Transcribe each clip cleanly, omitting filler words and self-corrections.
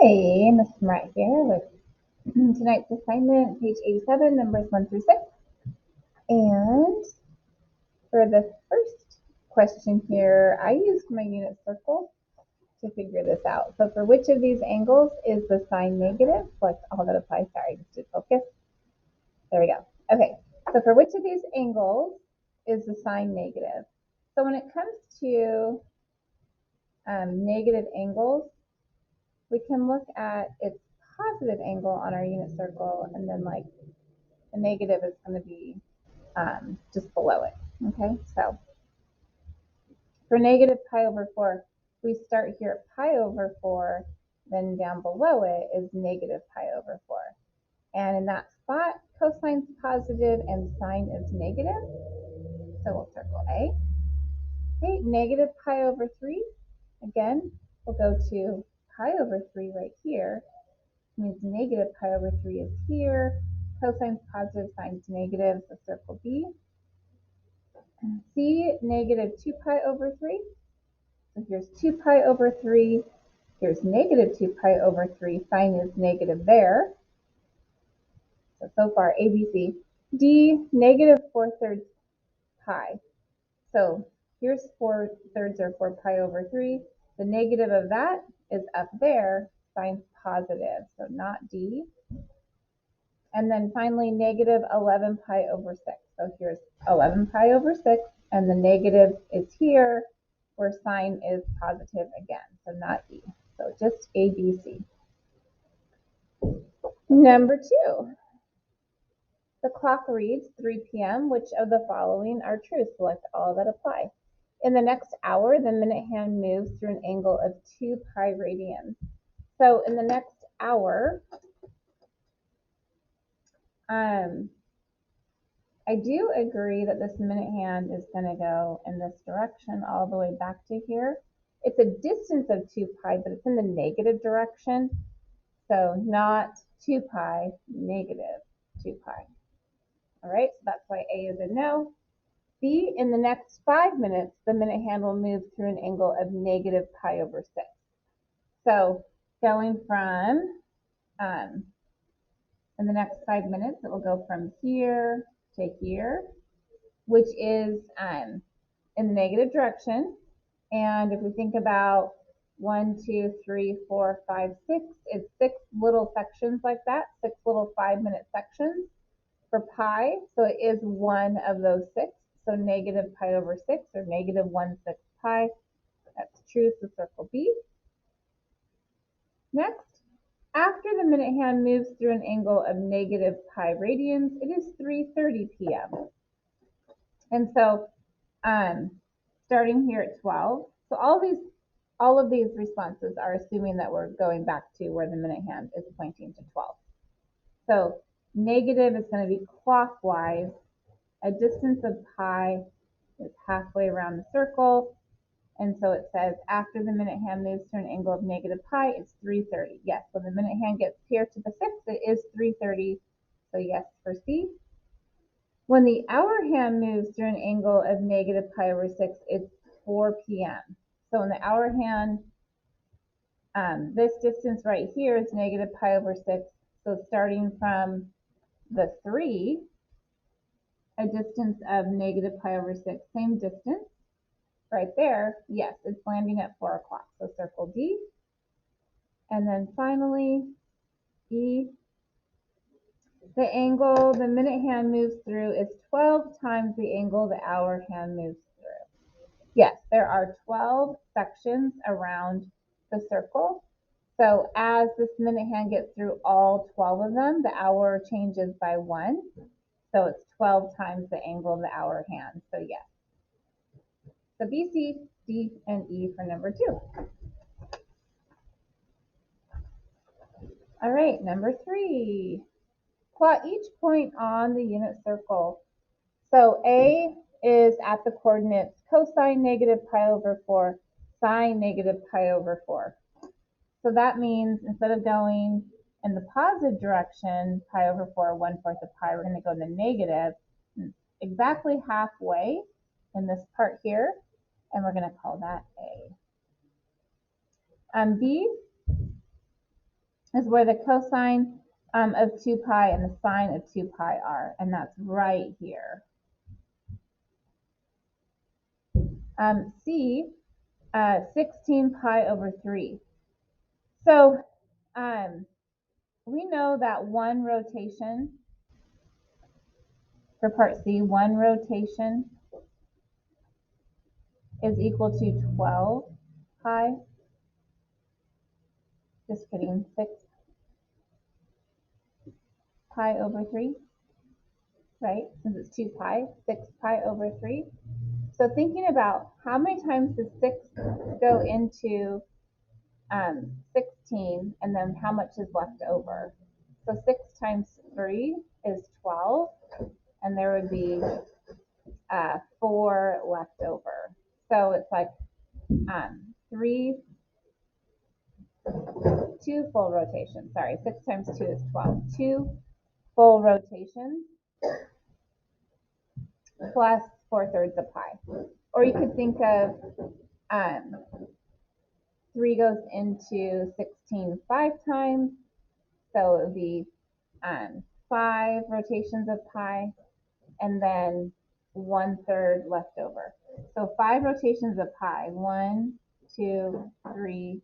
Hey, Miss Smart here with tonight's assignment, page 87, numbers 1 through 6. And for the first question here, I used my unit circle to figure this out. So for which of these angles is the sign negative? Select all that apply. Sorry, just to focus. There we go. Okay, so for which of these angles is the sign negative? So when it comes to negative angles, we can look at its positive angle on our unit circle, and then like the negative is going to be just below it. Okay, so for negative pi over 4, we start here at pi over 4, then down below it is negative pi over 4. And in that spot, cosine's positive and sine is negative. So we'll circle A. Okay, negative pi over 3. Again, we'll go to pi over 3 right here. Means negative pi over 3 is here. Cosine's positive, sine's negative, so circle B. C, negative 2 pi over 3. So here's 2 pi over 3. Here's negative 2 pi over 3. Sine is negative there. So far, A, B, C. D, negative 4/3 pi. So here's 4/3 or 4 pi over 3. The negative of that is up there. Sine's positive, so not D. And then finally, negative 11 pi over 6. So here's 11 pi over 6, and the negative is here, where sine is positive again, so not E. So just A, B, C. Number 2, the clock reads 3 p.m. Which of the following are true? Select all that apply. In the next hour, the minute hand moves through an angle of 2 pi radians. So in the next hour, I do agree that this minute hand is going to go in this direction all the way back to here. It's a distance of 2 pi, but it's in the negative direction. So not 2 pi, negative 2 pi. All right, so that's why A is a no. B, in the next 5 minutes, the minute hand will move through an angle of negative pi over 6. So going from, in the next 5 minutes, it will go from here to here, which is in the negative direction. And if we think about 1, 2, 3, 4, 5, 6, it's 6 little sections like that, 6 little 5-minute sections for pi. So it is one of those 6. So negative pi over 6 or negative 1/6 pi. That's true, so circle B. Next, after the minute hand moves through an angle of negative pi radians, it is 3:30 p.m. And so starting here at 12. So all of these responses are assuming that we're going back to where the minute hand is pointing to 12. So negative is going to be clockwise. A distance of pi is halfway around the circle. And so it says after the minute hand moves to an angle of negative pi, it's 3:30. Yes, when the minute hand gets here to the 6, it is 3:30. So yes for C. When the hour hand moves through an angle of negative pi over 6, it's 4 p.m. So in the hour hand, this distance right here is negative pi over 6. So starting from the 3, a distance of negative pi over 6, same distance right there. Yes, it's landing at 4 o'clock. So circle D. And then finally, E. The angle the minute hand moves through is 12 times the angle the hour hand moves through. Yes, there are 12 sections around the circle. So as this minute hand gets through all 12 of them, the hour changes by 1. So it's 12 times the angle of the hour hand. So yes. So B, C, D, and E for number 2. All right, number 3. Plot each point on the unit circle. So A is at the coordinates cosine negative pi over 4, sine negative pi over 4. So that means instead of going in the positive direction, pi over 4, 1/4 of pi, we're going to go in the negative, exactly halfway in this part here, and we're going to call that A. B, is where the cosine of 2 pi and the sine of 2 pi are, and that's right here. C, 16 pi over 3. So we know that one rotation, for part C, one rotation is equal to 12 pi. Just kidding, 6 pi over 3, right? Since it's 2 pi, 6 pi over 3. So thinking about how many times does 6 go into 16, and then how much is left over? So 6 times 3 is 12, and there would be 4 left over. So it's like 2 full rotations. Sorry, 6 times 2 is 12. 2 full rotations plus 4/3 of pi. Or you could think of 3 goes into 16 5 times, so it would be 5 rotations of pi, and then 1/3 left over. So 5 rotations of pi, 1, 2, 3,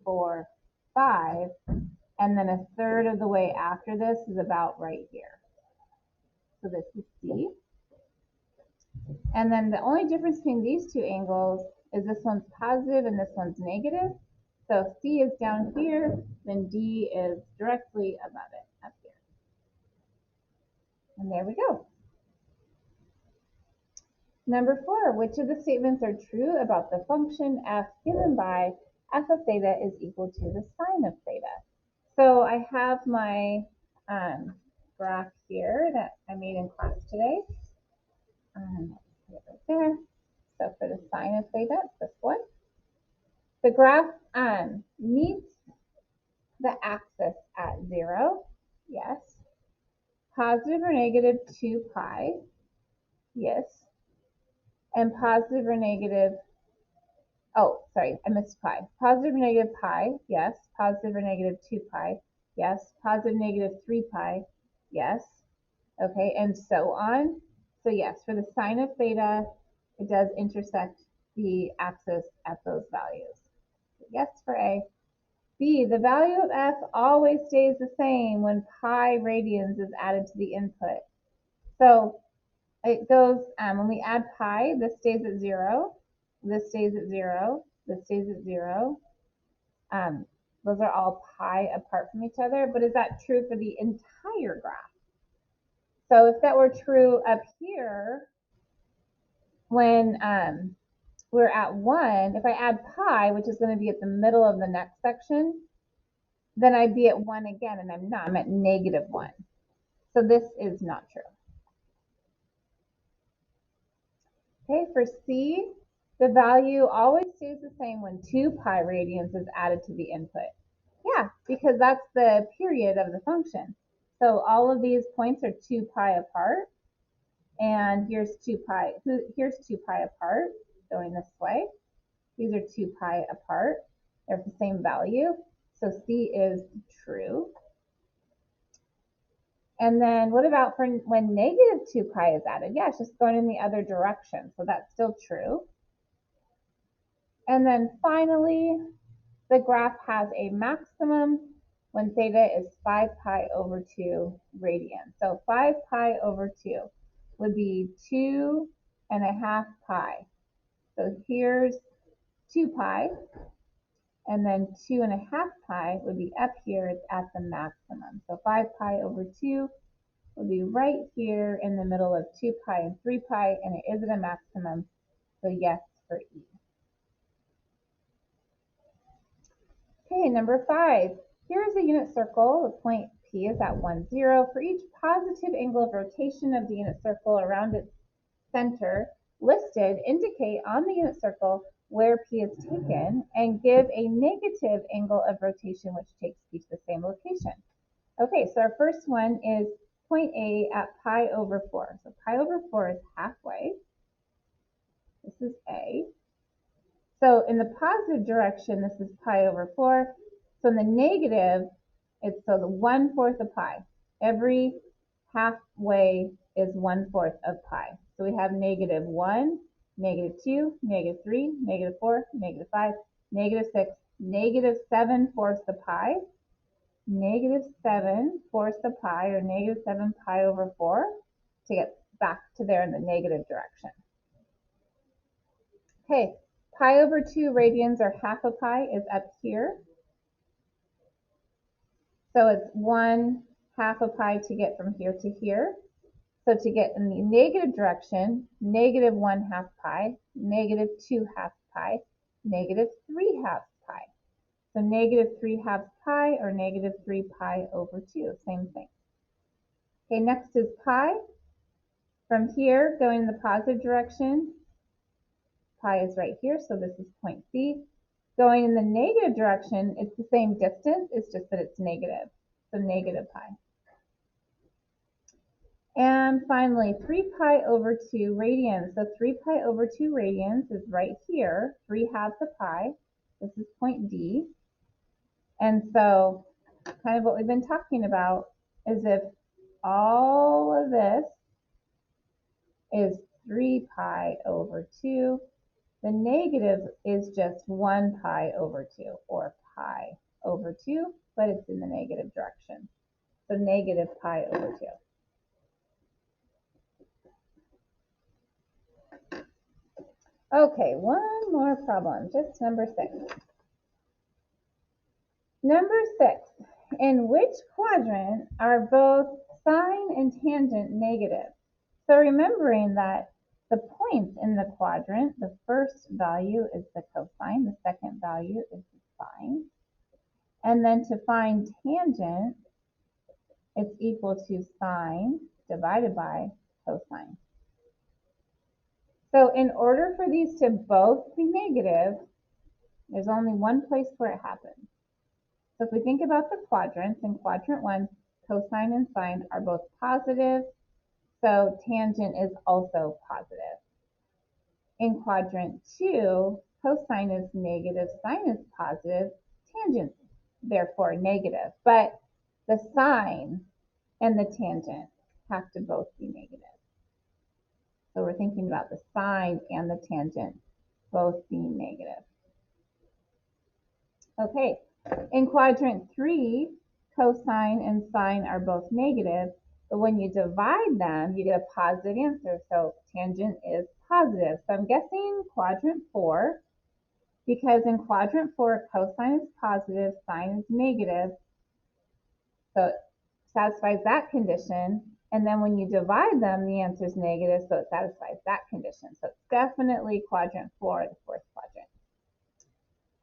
4, 5, and then 1/3 of the way after this is about right here. So this is C. And then the only difference between these two angles is this one's positive and this one's negative. So if C is down here, then D is directly above it, up here. And there we go. Number 4, which of the statements are true about the function f given by f of theta is equal to the sine of theta? So I have my graph here that I made in class today. Let's put it right there. So for the sine of theta, it's this one. The graph meets the axis at 0, yes. Positive or negative 2 pi, yes. And positive or negative, oh, sorry, I missed pi. Positive or negative pi, yes. Positive or negative 2 pi, yes. Positive negative 3 pi, yes. Okay, and so on. So yes, for the sine of theta, it does intersect the axis at those values. Yes for A. B, the value of f always stays the same when pi radians is added to the input. So it goes, when we add pi, this stays at 0, this stays at 0, this stays at 0. Those are all pi apart from each other, but is that true for the entire graph? So if that were true up here, when we're at 1, if I add pi, which is going to be at the middle of the next section, then I'd be at 1 again, and I'm not. I'm at -1. So this is not true. Okay, for C, the value always stays the same when 2 pi radians is added to the input. Yeah, because that's the period of the function. So all of these points are 2 pi apart, and here's 2 pi apart going this way. These are 2 pi apart. They're the same value. So C is true. And then what about for when -2 pi is added? Yeah, it's just going in the other direction. So that's still true. And then finally, the graph has a maximum when theta is 5 pi over 2 radians. So 5 pi over 2 would be 2.5 pi. So here's 2 pi, and then 2.5 pi would be up here. It's at the maximum. So 5 pi over 2 would be right here in the middle of 2 pi and 3 pi, and it is at a maximum. So yes for E. Okay, number 5. Here is a unit circle. The point P is at 1, 0. For each positive angle of rotation of the unit circle around its center listed, indicate on the unit circle where P is taken and give a negative angle of rotation which takes P to the same location. Okay, so our first one is point A at pi over 4. So pi over 4 is halfway. This is A. So in the positive direction, this is pi over 4. So in the negative, It's so the 1/4 of pi. Every halfway is 1/4 of pi. So we have -1, -2, -3, -4, -5, -6, -7/4 of pi, -7/4 of pi, or -7 pi over 4 to get back to there in the negative direction. Okay, pi over 2 radians, or half a pi, is up here. So it's 1/2 a pi to get from here to here. So to get in the negative direction, -1/2 pi, -2/2 pi, -3/2 pi. So -3/2 pi, or -3 pi over 2, same thing. Okay, next is pi. From here, going in the positive direction, pi is right here, so this is point C. Going in the negative direction, it's the same distance, it's just that it's negative, so negative pi. And finally, 3 pi over 2 radians. So 3 pi over 2 radians is right here, 3/2 of pi. This is point D. And so kind of what we've been talking about is if all of this is 3 pi over 2, the negative is just 1 pi over 2, or pi over 2, but it's in the negative direction. So negative pi over 2. Okay, one more problem, just number 6. Number 6, in which quadrant are both sine and tangent negative? So remembering that the points in the quadrant, the first value is the cosine, the second value is the sine. And then to find tangent, it's equal to sine divided by cosine. So in order for these to both be negative, there's only one place where it happens. So if we think about the quadrants, in quadrant 1, cosine and sine are both positive, so tangent is also positive. In quadrant 2, cosine is negative, sine is positive, tangent therefore negative. But the sine and the tangent have to both be negative. So we're thinking about the sine and the tangent both being negative. Okay, in quadrant 3, cosine and sine are both negative, but when you divide them, you get a positive answer. So tangent is positive. So I'm guessing quadrant 4, because in quadrant 4, cosine is positive, sine is negative. So it satisfies that condition. And then when you divide them, the answer is negative, so it satisfies that condition. So it's definitely quadrant 4, the fourth quadrant.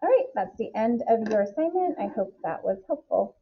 All right, that's the end of your assignment. I hope that was helpful.